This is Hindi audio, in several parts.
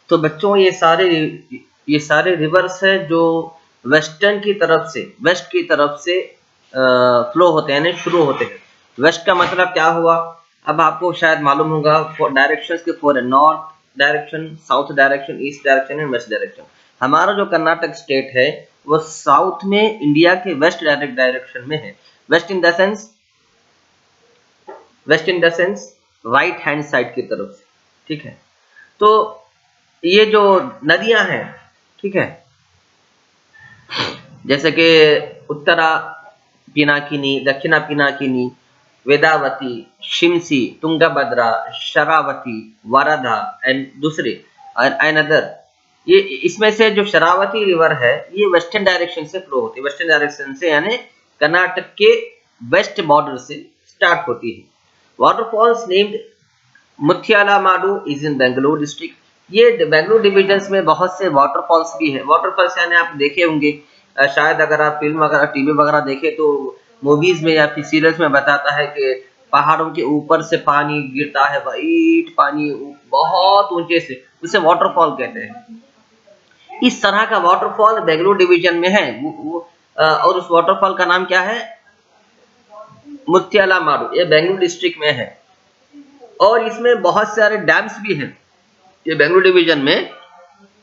तो बच्चों ये सारे रिवर्स हैं जो वेस्टर्न की तरफ से, वेस्ट की तरफ से फ्लो होते हैं, यानी शुरू होते हैं। वेस्ट का मतलब क्या हुआ? अब आपको शायद मालूम होगा डायरेक्शंस के 4 है, north direction, south direction, east direction and west direction. हमारा जो कर्नाटक स्टेट है वो साउथ में इंडिया के वेस्ट डायरेक्शन में है। West in the sense right hand side की तरफ से, ठीक है। तो ये जो नदियां हैं, ठीक है, जैसे कि उत्तरा पिनाकिनी, दक्षिणा पिनाकिनी, वेदावती, शिमसी, तुंगभद्रा, शरावती, वरदा एंड दूसरे एंड अदर। ये इसमें से जो शरावती रिवर है ये वेस्टर्न डायरेक्शन से फ्लो होती है, वेस्टर्न डायरेक्शन से, यानी कर्नाटक के वेस्ट बॉर्डर से स्टार्ट होती है। Waterfalls named Muthyalamadu is in Bengaluru district. ये बेंगलुरु डिविजन में बहुत से वाटरफॉल्स भी है। वाटरफॉल्स यानी आप देखे होंगे, शायद अगर आप फिल्म वगैरह, टीवी वगैरह देखे तो मूवीज में या फिर सीरियल्स में बताता है कि पहाड़ों के ऊपर से पानी गिरता है, वाइट पानी बहुत ऊंचे से, उसे वाटरफॉल कहते हैं। इस तरह का वाटरफॉल बेंगलुरु डिवीजन में है। और उस वाटरफॉल का नाम क्या है? मुथियालामाडु। ये बेंगलुरु डिस्ट्रिक्ट में है और इसमें बहुत सारे डैम्स भी हैं। ये बेंगलुरु डिवीजन में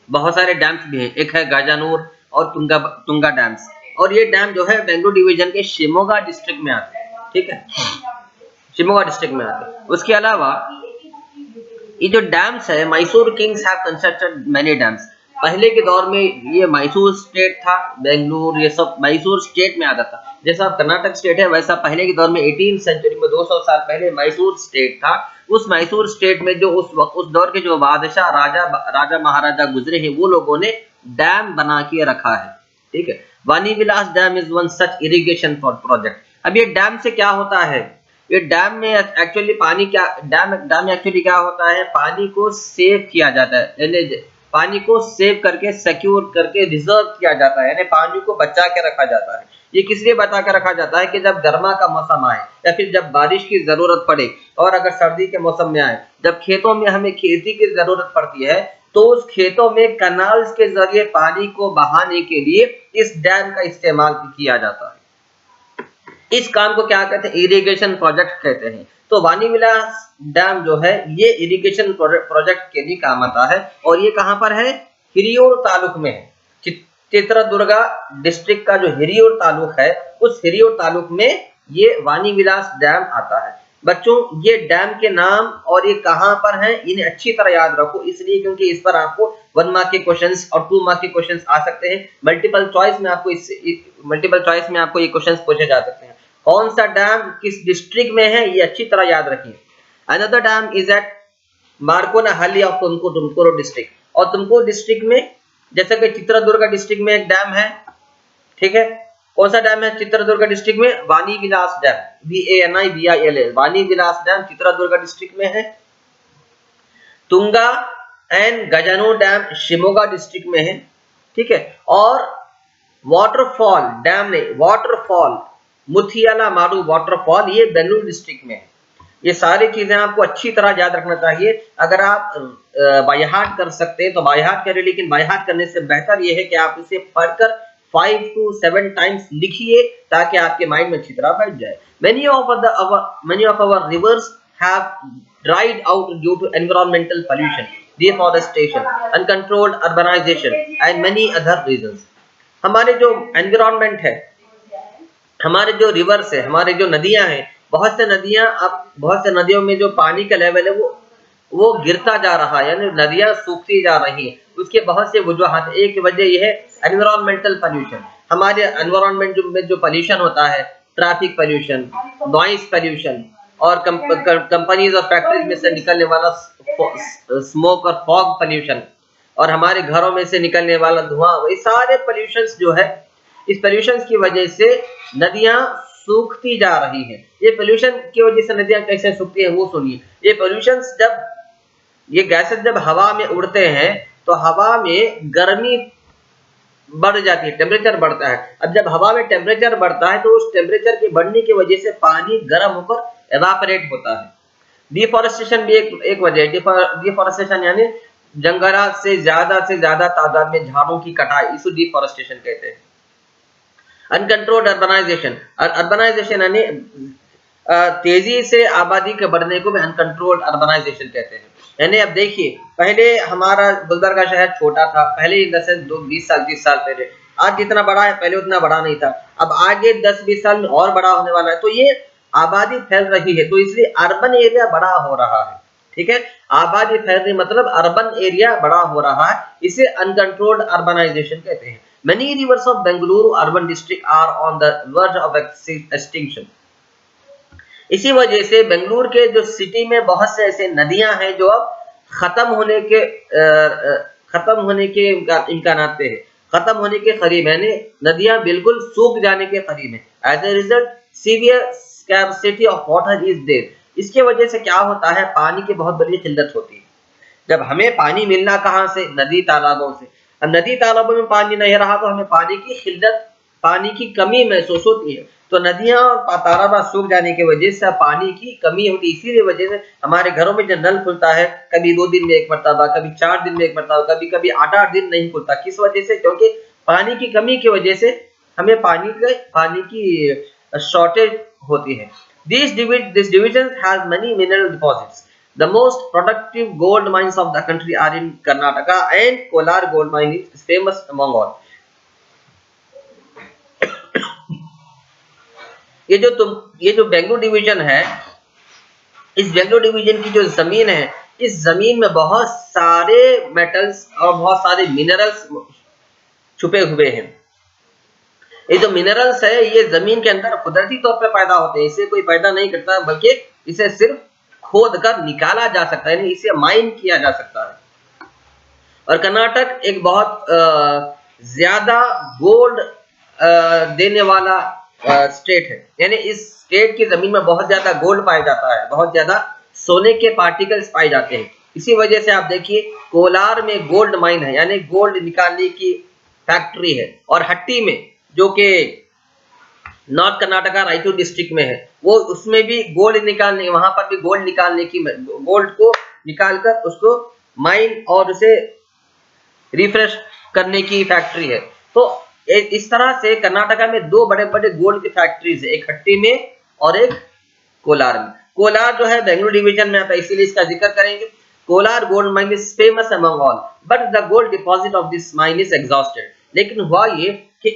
बहुत सारे डैम्स भी हैं। एक है गाजानूर और तुंगा डैम्स, और ये डैम जो है बेंगलुरु डिवीजन के शिमोगा डिस्ट्रिक्ट में आते हैं, ठीक है, शिमोगा डिस्ट्रिक्ट में आते हैं। उसके अलावा ये जो डैम्स है, Mysore Kings have constructed many dams. पहले के दौर में ये मैसूर स्टेट था, बेंगलुरु ये सब मैसूर स्टेट में आता था। जैसा कर्नाटक स्टेट है वैसा पहले के दौर में 18वीं सेंचुरी में 200 साल पहले मैसूर स्टेट था। उस मैसूर स्टेट में जो उस दौर के जो बादशाह राजा महाराजा गुजरे हैं वो लोगों ने डैम बना के रखा है, ठीक है। Vani Vilas dam is one such irrigation project. अब ये डैम से क्या होता है? ये डैम में एक्चुअली पानी क्या, डैम एक्चुअली क्या होता है? पानी को सेव किया जाता है, यानी पानी को सेव करके, सिक्योर करके रिजर्व किया जाता है, यानी पानी को बचा के रखा जाता है। ये किस लिए बचा के रखा जाता है? कि जब गर्मा का मौसम आए या फिर जब बारिश की जरूरत पड़े, और अगर सर्दी के मौसम में आए, जब खेतों में हमें खेती की जरूरत पड़ती है, तो उस खेतों में कनाल्स के जरिए पानी को बहाने के लिए इस डैम का इस्तेमाल किया जाता है। इस काम को क्या कहते हैं? इरिगेशन प्रोजेक्ट कहते हैं। तो वानी विलास डैम जो है ये इरिगेशन प्रोजेक्ट के लिए काम आता है, और ये कहां पर है? हिरियूर तालुक में है। चित्रदुर्गा डिस्ट्रिक्ट का जो हिरियूर तालुक है, उस हिरियूर तालुक में ये वानी विलास डैम आता है। बच्चों ये डैम के नाम और ये कहां पर है, इन्हें अच्छी तरह याद रखो, इसलिए क्योंकि इस पर आपको 1 मार्क के क्वेश्चंस और 2 मार्क के क्वेश्चंस आ सकते हैं। मल्टीपल चॉइस में आपको ये क्वेश्चंस पूछे जा सकते हैं। कौन सा डैम किस डिस्ट्रिक्ट में है, ये अच्छी तरह याद रखिए। Another dam is at Markonahalli of Tumakuru district. और तुमकुरू डिस्ट्रिक्ट में, जैसे कि चित्रदुर्गा डिस्ट्रिक्ट में एक डैम है, ठीक है। कौन सा डैम है चित्रदुर्गा डिस्ट्रिक्ट में? वानी विलास डैम, VANIVILAS, वानी विलास डैम चित्रदुर्गा डिस्ट्रिक्ट में है। Tunga and गजानूर dam Shimoga district में है, ठीक है। और वाटरफॉल डैम ने, वाटरफॉल मुथियालामाडु वाटरफॉल, ये बेंगलुरु डिस्ट्रिक्ट में है। ये सारी चीजें आपको अच्छी तरह याद रखना चाहिए। अगर आप बाय हार्ट कर सकते हैं तो बाय हार्ट करें, लेकिन बाय हार्ट करने से बेहतर ये है कि आप इसे पढ़कर 5 to 7 टाइम्स लिखिए, ताकि आपके माइंड में अच्छी तरह बैठ जाए। Many of our rivers have dried out due to environmental pollution, deforestation, uncontrolled urbanization and many other reasons. हमारे जो एनवायरमेंट है, हमारे जो रिवर्स है, हमारे जो नदियां हैं, बहुत से नदियों में जो पानी का लेवल है वो गिरता जा रहा है, यानी नदियां सूखती जा रही हैं। उसके बहुत से वजूहात, एक वजह यह है एनवायरमेंटल पोल्यूशन। हमारे एनवायरमेंट में जो पोल्यूशन होता है, ट्रैफिक पोल्यूशन, नॉइस पोल्यूशन, और कंपनीज और फैक्ट्रीज में से निकलने वाला स्मोक और फॉग पोल्यूशन, और हमारे घरों में से निकलने वाला धुआं, ये सारे पोल्यूशंस जो है, इस पोल्यूशन की वजह से नदियां सूखती जा रही हैं। ये पोल्यूशन की वजह से नदियां कैसे सूखती हैं वो सुनिए। ये पोल्यूशन जब, ये गैसेस जब हवा में उड़ते हैं तो हवा में गर्मी बढ़ जाती है, टेम्परेचर बढ़ता है। अब जब हवा में टेम्परेचर बढ़ता है तो उस टेम्परेचर के बढ़ने की वजह से पानी गर्म होकर एवापोरेट होता है। डिफॉरेस्टेशन भी एक वजह है। डिफॉरेस्टेशन यानी जंगलात से ज्यादा तादाद में झाड़ों की कटाई, इसको डिफॉरेस्टेशन कहते हैं। अनकंट्रोल्ड अर्बनाइजेशन, अर्बनाइजेशन यानी तेजी से आबादी के बढ़ने को अनकंट्रोल्ड अर्बनाइजेशन कहते हैं। यानी अब देखिए, पहले हमारा गुलबर्गा शहर छोटा था, पहले 20 साल 30 साल पहले, आज जितना बड़ा है पहले उतना बड़ा नहीं था, अब आगे 10-20 साल में और बड़ा होने वाला है। तो ये आबादी फैल रही है, तो इसलिए अर्बन एरिया बड़ा हो रहा है, ठीक है। आबादी फैल रही मतलब अर्बन एरिया बड़ा हो रहा है, इसे अनकंट्रोल्ड अर्बनाइजेशन कहते हैं। Many rivers of Bengaluru urban district are on the verge of extinction. इसी वजह से बेंगलुरु के जो सिटी में बहुत से ऐसे नदियां हैं जो अब खत्म होने के इम्कानात पे है, खत्म होने के करीब है, यानी नदियां बिल्कुल सूख जाने के करीब है। As a result severe scarcity of water is there. इसके वजह से क्या होता है, पानी की बहुत बड़ी किल्लत होती है। जब हमें पानी मिलना कहाँ से, नदी तालाबों से। अब नदी तालाबों में पानी नहीं रहा तो हमें पानी की किल्लत, पानी की कमी महसूस होती है। तो नदियां और तालाब सूख जाने की वजह से पानी की कमी होती है। इसीलिए वजह से हमारे घरों में जो नल खुलता है, कभी 2 दिन में एक मरतबा, कभी 4 दिन में एक मरतबा, कभी कभी 8-8 दिन नहीं खुलता। किस वजह से? क्योंकि पानी की कमी की वजह से हमें पानी की शॉर्टेज होती है। This division has many mineral deposits. The most productive gold mines of the country are in Karnataka, and Kolar gold mine is famous among all. ये जो बेंगलुरु डिवीजन है, इस बेंगलुरु डिवीजन की जो जमीन है, इस जमीन में बहुत सारे मेटल्स और बहुत सारे मिनरल्स छुपे हुए हैं। ये जो मिनरल्स है ये जमीन के अंदर कुदरती तौर पे पैदा होते हैं, इसे कोई पैदा नहीं करता, बल्कि इसे सिर्फ खोद कर निकाला जा सकता है, इसे माइन किया जा सकता है। और कर्नाटक एक बहुत ज्यादा गोल्ड देने वाला स्टेट है, यानी इस स्टेट की जमीन में बहुत ज्यादा गोल्ड पाया जाता है, बहुत ज्यादा सोने के पार्टिकल्स पाए जाते हैं। इसी वजह से आप देखिए कोलार में गोल्ड माइन है, यानी गोल्ड निकालने की फैक्ट्री है। और हट्टी में जो कि नॉर्थ कर्नाटका रायचूर डिस्ट्रिक्ट में है, वो उसमें भी गोल्ड निकालने, वहां पर भी गोल्ड निकालने की, गोल्ड को निकालकर उसको माइन और उसे रिफ्रेश करने की फैक्ट्री है। तो इस तरह से कर्नाटका में 2 बड़े-बड़े गोल्ड की फैक्ट्रीज है, एक हट्टी में और एक कोलार में। कोलार जो है बेंगलुरु डिवीजन में आता है, इसीलिए इसका जिक्र करेंगे। Kolar gold mine is famous among all, but the gold deposit of this mine is exhausted. लेकिन हुआ ये कि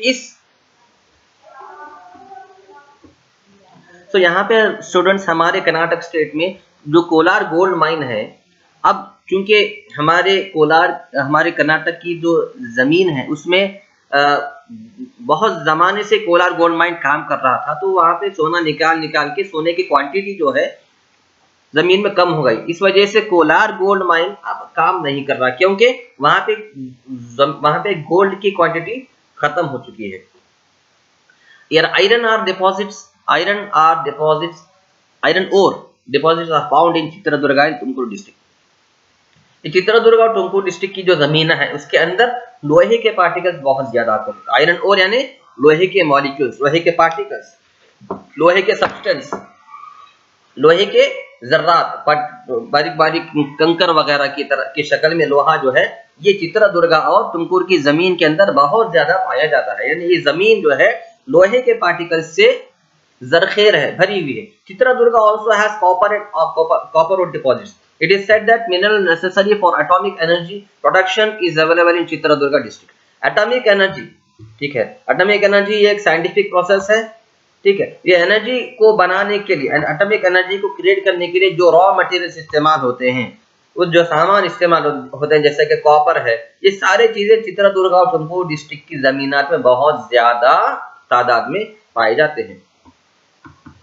तो यहाँ पे स्टूडेंट्स हमारे कर्नाटक स्टेट में जो कोलार गोल्ड माइन है, अब चूंकि हमारे कर्नाटक की जो जमीन है उसमें बहुत जमाने से कोलार गोल्ड माइन काम कर रहा था, तो वहां पे सोना निकाल के सोने की क्वांटिटी जो है जमीन में कम हो गई। इस वजह से कोलार गोल्ड माइन अब काम नहीं कर रहा, क्योंकि वहां पे गोल्ड की क्वांटिटी खत्म हो चुकी है। Iron ore deposits are found in Chitradurga and Tumakuru district. Chitradurga और तुमकुरू डिस्ट्रिक्ट की जो जमीन है उसके अंदर लोहे के पार्टिकल्स बहुत ज्यादा आते हैं। आयरन ओर यानी लोहे के मॉलिक्यूल्स, लोहे के पार्टिकल्स, लोहे के सब्सटेंस, लोहे के जर्रात, बारीक बारीक कंकर वगैरह की तरह की शक्ल में लोहा जो है, ये चित्रदुर्गा और तुमकुरू की जमीन के अंदर बहुत ज्यादा पाया जाता है। यानी ये जमीन जो है लोहे के पार्टिकल्स से जरखेर है, भरी हुई है। Chitradurga also has copper ore deposits. It is said that mineral necessary for atomic energy production is available in Chitradurga district. Atomic energy, ठीक है, एटॉमिक एनर्जी ये एक साइंटिफिक प्रोसेस है, ठीक है। ये एनर्जी को बनाने के लिए, एटॉमिक एनर्जी को क्रिएट करने के लिए जो रॉ मटेरियल्स इस्तेमाल होते हैं, वो जो सामान इस्तेमाल होते हैं जैसे कि कॉपर है, ये सारी चीजें चित्रदुर्गा और तुमकुरू डिस्ट्रिक्ट की जमीनात में बहुत ज्यादा तादाद में पाए जाते हैं।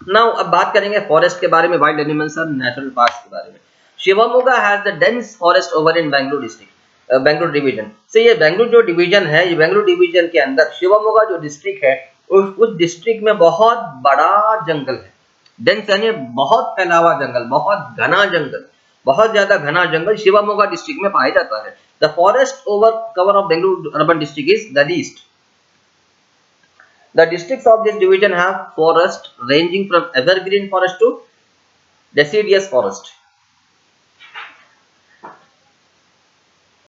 नाउ अब बात करेंगे फॉरेस्ट के बारे में, वाइल्ड एनिमल्स और नेचुरल पार्क्स के बारे में। Shivamogga has the dense forest over in Bengaluru district, Bengaluru division से। ये बेंगलुरु जो डिवीजन है, ये बेंगलुरु डिवीजन के अंदर शिवमोगा जो डिस्ट्रिक्ट है, उस डिस्ट्रिक्ट में बहुत बड़ा जंगल है। डेंस यानी बहुत फैला हुआ जंगल, बहुत घना जंगल, बहुत ज्यादा घना जंगल शिवमोगा डिस्ट्रिक्ट में पाया जाता है। The forest over cover of Bengaluru urban district is the least. The districts of this division have forest ranging from evergreen forest to deciduous forest.